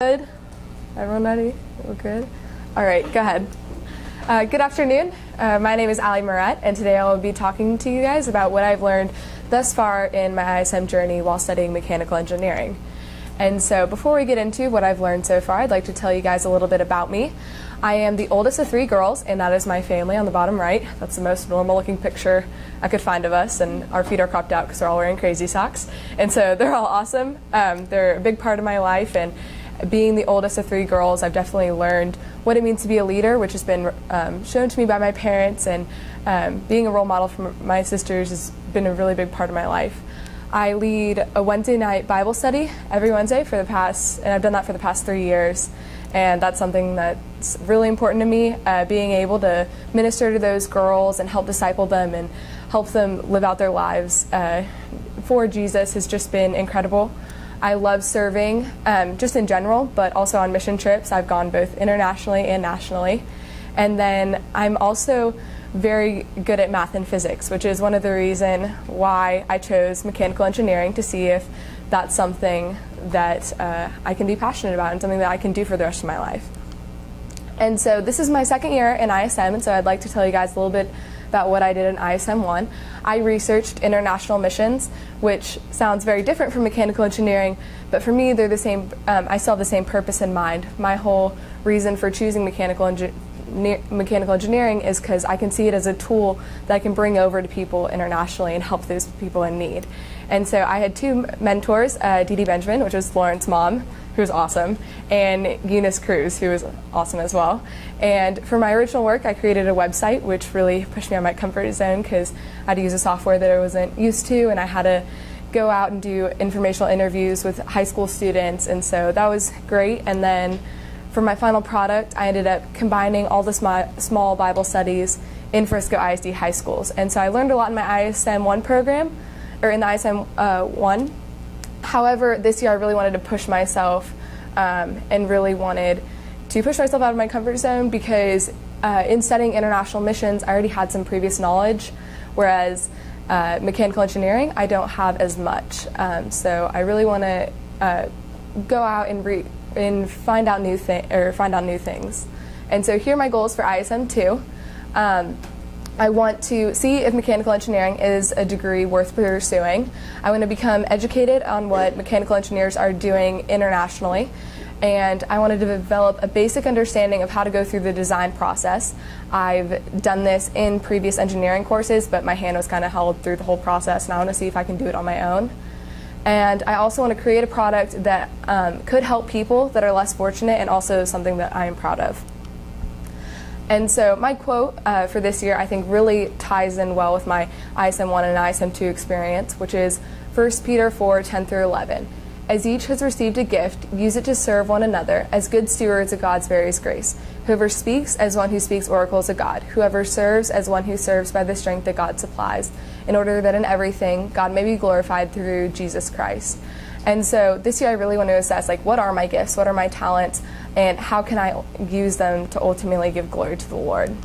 Good. Everyone ready? We're good? All right, go ahead. Good afternoon. My name is Alli Research, and today I will be talking to you guys about what I've learned thus far in my ISM journey while studying mechanical engineering. And so before we get into what I've learned so far, I'd like to tell you guys a little bit about me. I am the oldest of 3 girls, and that is my family on the bottom right. That's the most normal looking picture I could find of us, and our feet are cropped out because they're all wearing crazy socks. And so they're all awesome. They're a big part of my life, and being the oldest of 3 girls, I've definitely learned what it means to be a leader, which has been shown to me by my parents, and being a role model for my sisters has been a really big part of my life. I lead a Wednesday night Bible study every Wednesday and I've done that for the past 3 years, and that's something that's really important to me. Being able to minister to those girls and help disciple them and help them live out their lives for Jesus has just been incredible. I love serving just in general, but also on mission trips. I've gone both internationally and nationally. And then I'm also very good at math and physics, which is one of the reasons why I chose mechanical engineering, to see if that's something that I can be passionate about and something that I can do for the rest of my life. And so this is my second year in ISM, and so I'd like to tell you guys a little bit about what I did in ISM 1. I researched international missions, which sounds very different from mechanical engineering, but for me they're the same. I still have the same purpose in mind. My whole reason for choosing mechanical engineering is because I can see it as a tool that I can bring over to people internationally and help those people in need. And so I had 2 mentors, Dee Dee Benjamin, which was Lauren's mom, who was awesome, and Eunice Cruz, who was awesome as well. And for my original work, I created a website, which really pushed me out of my comfort zone because I had to use a software that I wasn't used to, and I had to go out and do informational interviews with high school students, and so that was great. And then for my final product, I ended up combining all the small Bible studies in Frisco ISD high schools. And so I learned a lot in my ISM 1 program, or in the ISM 1. However, this year I really wanted to push myself and really wanted to push myself out of my comfort zone because in studying international missions, I already had some previous knowledge, whereas mechanical engineering, I don't have as much. So I really want to go out and find out new things. And so here are my goals for ISM 2. I want to see if mechanical engineering is a degree worth pursuing. I want to become educated on what mechanical engineers are doing internationally, and I want to develop a basic understanding of how to go through the design process. I've done this in previous engineering courses, but my hand was kind of held through the whole process, and I want to see if I can do it on my own. And I also want to create a product that could help people that are less fortunate, and also something that I am proud of. And so my quote for this year, I think, really ties in well with my ISM 1 and ISM 2 experience, which is 1 Peter 4:10-11. As each has received a gift, use it to serve one another as good stewards of God's various grace. Whoever speaks, as one who speaks oracles of God. Whoever serves, as one who serves by the strength that God supplies, in order that in everything God may be glorified through Jesus Christ. And so this year I really want to assess, what are my gifts, what are my talents, and how can I use them to ultimately give glory to the Lord.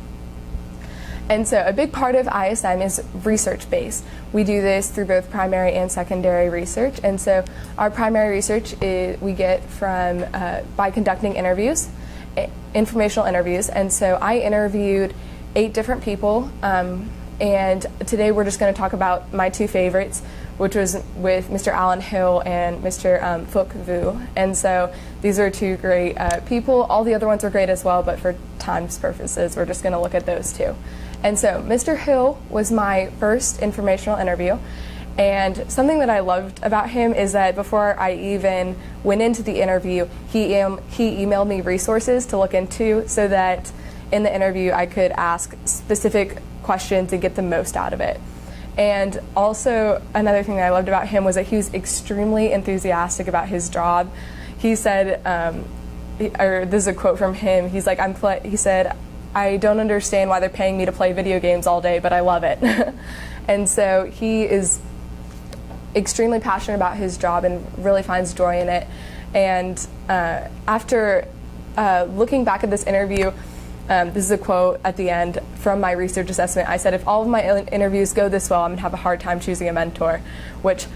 And so a big part of ISM is research-based. We do this through both primary and secondary research. And so our primary research we get from by conducting interviews, informational interviews. And so I interviewed 8 different people, and today we're just going to talk about my 2 favorites, which was with Mr. Alan Hill and Mr. Phuc Vu. And so these are 2 great people. All the other ones are great as well, but for time's purposes, we're just going to look at those 2. And so Mr. Hill was my first informational interview. And something that I loved about him is that before I even went into the interview, he emailed me resources to look into so that in the interview I could ask specific questions and get the most out of it. And also another thing that I loved about him was that he was extremely enthusiastic about his job. He said, or this is a quote from him, he's like, he said, "I don't understand why they're paying me to play video games all day, but I love it." And so he is extremely passionate about his job and really finds joy in it. And after looking back at this interview, this is a quote at the end from my research assessment. I said, if all of my interviews go this well, I'm going to have a hard time choosing a mentor, which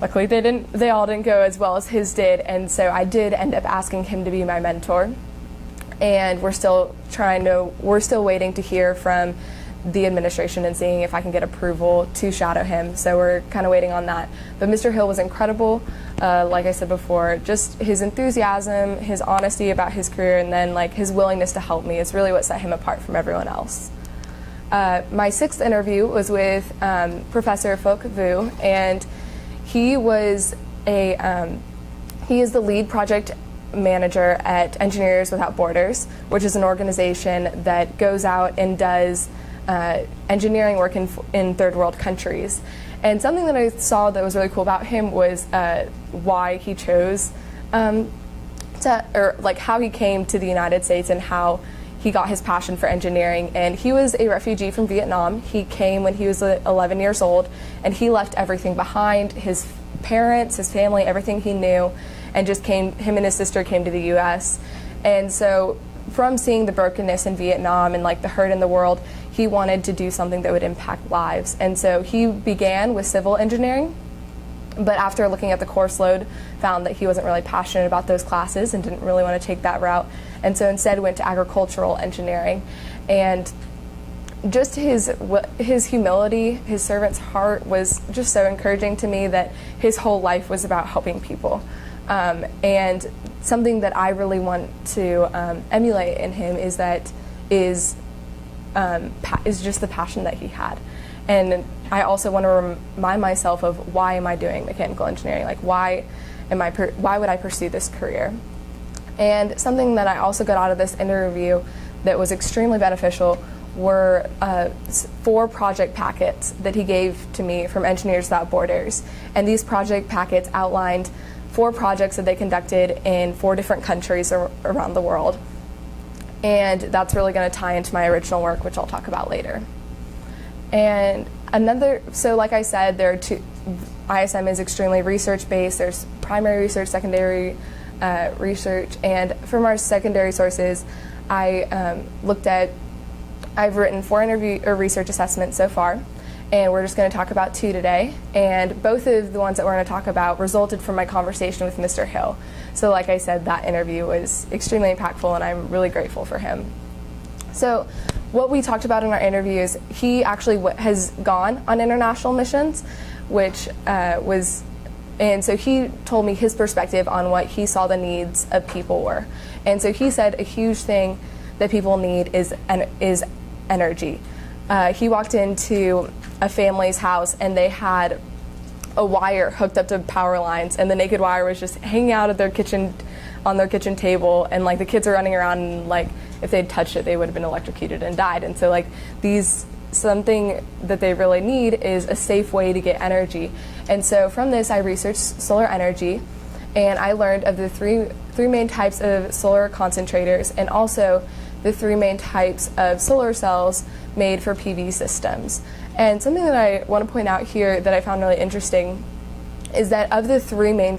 luckily they all didn't go as well as his did, and so I did end up asking him to be my mentor. And we're still waiting to hear from the administration and seeing if I can get approval to shadow him. So we're kind of waiting on that. But Mr. Hill was incredible. Like I said before, just his enthusiasm, his honesty about his career, and then like his willingness to help me is really what set him apart from everyone else. My sixth interview was with Professor Phuc Vu, and he is the lead project manager at Engineers Without Borders, which is an organization that goes out and does engineering work in third world countries. And something that I saw that was really cool about him was why he chose how he came to the United States and how he got his passion for engineering. And he was a refugee from Vietnam. He came when he was 11 years old, and he left everything behind, his parents, his family, everything he knew, and just him and his sister came to the U.S. And so from seeing the brokenness in Vietnam and like the hurt in the world, he wanted to do something that would impact lives. And so he began with civil engineering, but after looking at the course load, found that he wasn't really passionate about those classes and didn't really want to take that route. And so instead went to agricultural engineering. And just his humility, his servant's heart was just so encouraging to me, that his whole life was about helping people. And something that I really want to emulate in him is just the passion that he had. And I also want to remind myself of, why am I doing mechanical engineering? Like, why would I pursue this career? And something that I also got out of this interview that was extremely beneficial were 4 project packets that he gave to me from Engineers Without Borders. And these project packets outlined 4 projects that they conducted in 4 different countries around the world. And that's really going to tie into my original work, which I'll talk about later. And so like I said, there are 2, ISM is extremely research-based. There's primary research, secondary research, and from our secondary sources, I've written 4 research assessments so far, and we're just going to talk about 2 today. And both of the ones that we're going to talk about resulted from my conversation with Mr. Hill. So like I said, that interview was extremely impactful, and I'm really grateful for him. So what we talked about in our interview is he actually has gone on international missions, and so he told me his perspective on what he saw the needs of people were. And so he said a huge thing that people need is energy. He walked into a family's house, and they had a wire hooked up to power lines, and the naked wire was just hanging out at their kitchen, on their kitchen table, and like the kids are running around, and like if they'd touched it, they would have been electrocuted and died. And so like something that they really need is a safe way to get energy. And so from this, I researched solar energy, and I learned of the three main types of solar concentrators, and also the 3 main types of solar cells made for PV systems. And something that I want to point out here that I found really interesting is that of the 3 main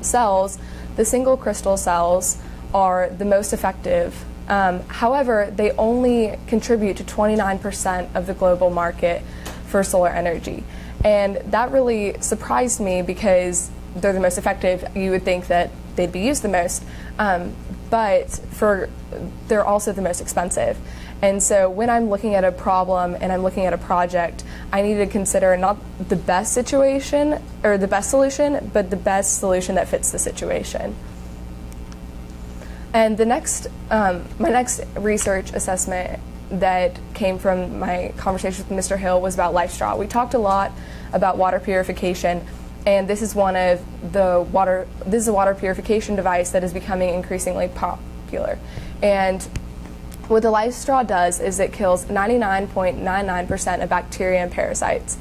cells, the single crystal cells are the most effective. However, they only contribute to 29% of the global market for solar energy. And that really surprised me, because they're the most effective. You would think that they'd be used the most, but they're also the most expensive. And so when I'm looking at a problem and I'm looking at a project, I need to consider not the best situation or the best solution, but the best solution that fits the situation. And my next research assessment that came from my conversation with Mr. Hill was about LifeStraw. We talked a lot about water purification, and this is a water purification device that is becoming increasingly popular. And what the LifeStraw does is it kills 99.99% of bacteria and parasites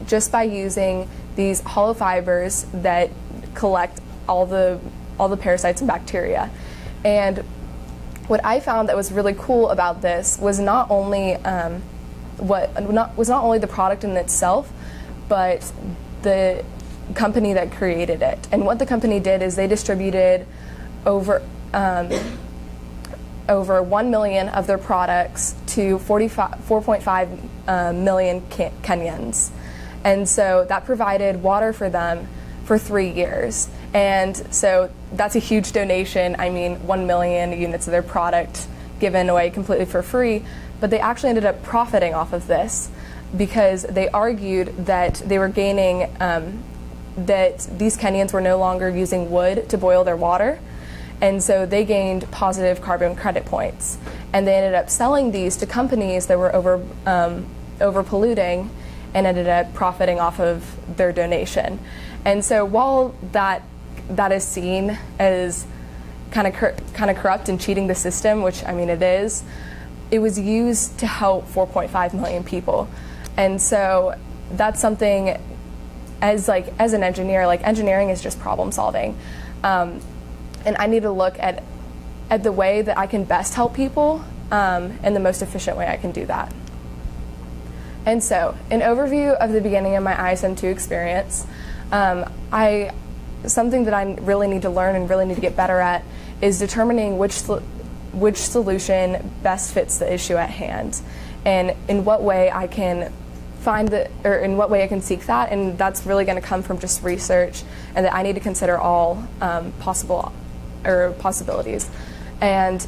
just by using these hollow fibers that collect all the parasites and bacteria. And what I found that was really cool about this was not only the product in itself, but the company that created it. And what the company did is they distributed over 1 million of their products to 4.5 million Kenyans. And so that provided water for them for 3 years. And so that's a huge donation. I mean, 1 million units of their product given away completely for free, but they actually ended up profiting off of this because they argued that they were gaining, that these Kenyans were no longer using wood to boil their water, and so they gained positive carbon credit points. And they ended up selling these to companies that were over polluting and ended up profiting off of their donation. And so while that is seen as kind of corrupt and cheating the system, which I mean it was used to help 4.5 million people. And so that's something, as an engineer, like engineering is just problem solving, and I need to look at the way that I can best help people and the most efficient way I can do that. And so, an overview of the beginning of my ISM2 experience. Something that I really need to learn and really need to get better at is determining which solution best fits the issue at hand, and in what way I can in what way I can seek that. And that's really going to come from just research, and that I need to consider all possibilities. And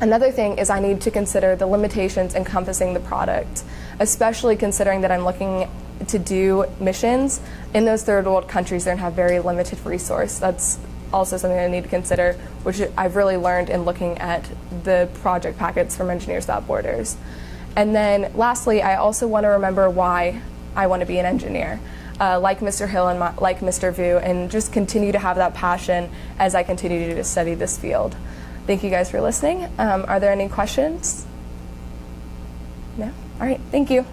another thing is I need to consider the limitations encompassing the product, especially considering that I'm looking to do missions in those third world countries that have very limited resource. That's also something I need to consider, which I've really learned in looking at the project packets from Engineers Without Borders. And then lastly, I also want to remember why I want to be an engineer, like Mr. Hill and like Mr. Vu, and just continue to have that passion as I continue to study this field. Thank you guys for listening. Are there any questions? No? All right, thank you.